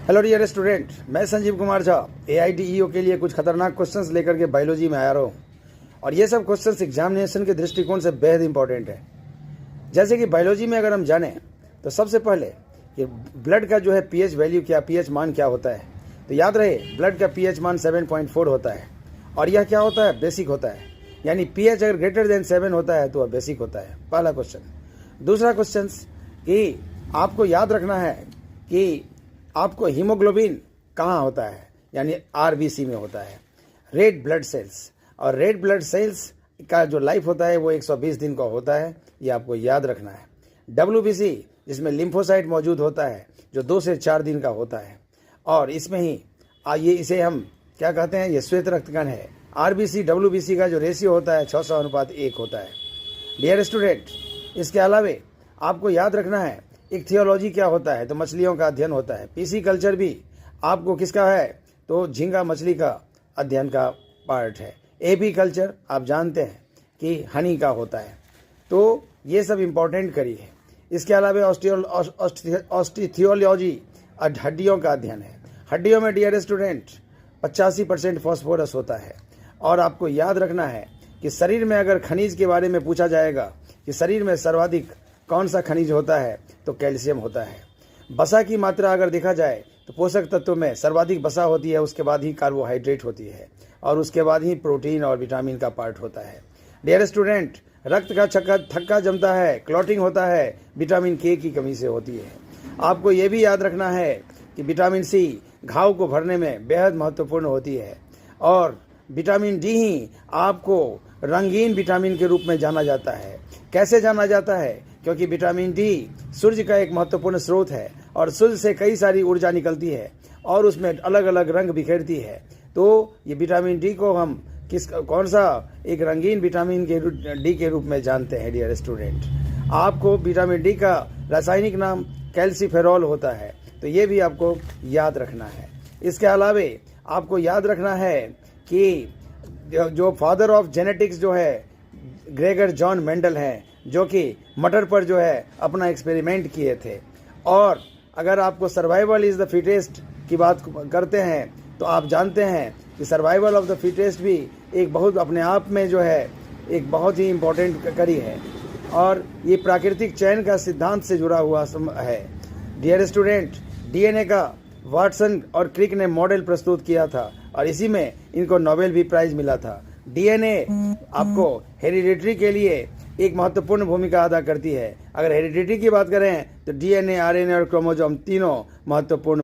Hello dear student, मैं Sanjeev Kumar Jha AITEO के लिए कुछ खतरनाक क्वेश्चंस लेकर के बायोलॉजी में आया रहा हूँ। और ये सब क्वेश्चंस एग्जामिनेशन के दृष्टिकोण से बेहद इंपॉर्टेंट है। जैसे कि बायोलॉजी में अगर हम जानें तो सबसे पहले कि ब्लड का जो है pH वैल्यू क्या, pH मान क्या होता है। तो याद रहे, ब्लड का pH मान 7.4 होता है और यह क्या होता है, बेसिक होता है। यानी pH अगर ग्रेटर देन 7 होता है तो वह बेसिक होता है। पहला क्वेश्चन। दूसरा क्वेश्चन कि आपको याद रखना है कि आपको हीमोग्लोबिन कहाँ होता है, यानी RBC में होता है, रेड ब्लड सेल्स। और रेड ब्लड सेल्स का जो लाइफ होता है वो 120 दिन का होता है, ये आपको याद रखना है। WBC जिसमें लिम्फोसाइट मौजूद होता है जो 2 से 4 दिन का होता है और इसमें ही ये इसे हम क्या कहते हैं, ये श्वेत रक्तकण है। RBC WBC का जो रेशियो होता है 600:1 होता है। डियर स्टूडेंट, इसके अलावे आपको याद रखना है इक्थियोलॉजी क्या होता है, तो मछलियों का अध्ययन होता है। PC कल्चर भी आपको किसका है, तो झींगा मछली का अध्ययन का पार्ट है। AP कल्चर आप जानते हैं कि हनी का होता है। तो ये सब इम्पोर्टेंट करी है। इसके अलावा ऑस्टिथियोलॉजी हड्डियों का अध्ययन है। हड्डियों में डियर स्टूडेंट 85% फॉस्फोरस होता है। और आपको याद रखना है कि शरीर में अगर खनिज के बारे में पूछा जाएगा कि शरीर में सर्वाधिक कौन सा खनिज होता है, तो कैल्शियम होता है। वसा की मात्रा अगर देखा जाए तो पोषक तत्वों में सर्वाधिक वसा होती है, उसके बाद ही कार्बोहाइड्रेट होती है और उसके बाद ही प्रोटीन और विटामिन का पार्ट होता है। डियर स्टूडेंट, रक्त का थक्का जमता है, क्लॉटिंग होता है, विटामिन K की कमी से होती है। आपको ये भी याद रखना है कि विटामिन C घाव को भरने में बेहद महत्वपूर्ण होती है और विटामिन D ही आपको रंगीन विटामिन के रूप में जाना जाता है। कैसे जाना जाता है, क्योंकि विटामिन D सूर्य का एक महत्वपूर्ण स्रोत है और सूर्य से कई सारी ऊर्जा निकलती है और उसमें अलग अलग रंग बिखेरती है। तो ये विटामिन D को हम कौन सा एक रंगीन विटामिन के D के रूप में जानते हैं। डियर स्टूडेंट, आपको विटामिन D का रासायनिक नाम कैल्सीफेरॉल होता है, तो ये भी आपको याद रखना है। इसके अलावे आपको याद रखना है कि जो फादर ऑफ जेनेटिक्स जो है ग्रेगर जॉन मेंडल हैं, जो कि मटर पर जो है अपना एक्सपेरिमेंट किए थे। और अगर आपको सर्वाइवल इज़ द फिटेस्ट की बात करते हैं तो आप जानते हैं कि सर्वाइवल ऑफ द फिटेस्ट भी एक बहुत अपने आप में जो है एक बहुत ही इम्पोर्टेंट कड़ी है और ये प्राकृतिक चयन का सिद्धांत से जुड़ा हुआ है। डियर स्टूडेंट, DNA का वाटसन और क्रिक ने मॉडल प्रस्तुत किया था और इसी में इनको नोबेल भी प्राइज मिला था। DNA आपको हेरिडिटरी के लिए एक महत्वपूर्ण भूमिका अदा करती है। अगर हेरिडिटी की बात करें तो DNA, RNA और क्रोमोसोम तीनों महत्वपूर्ण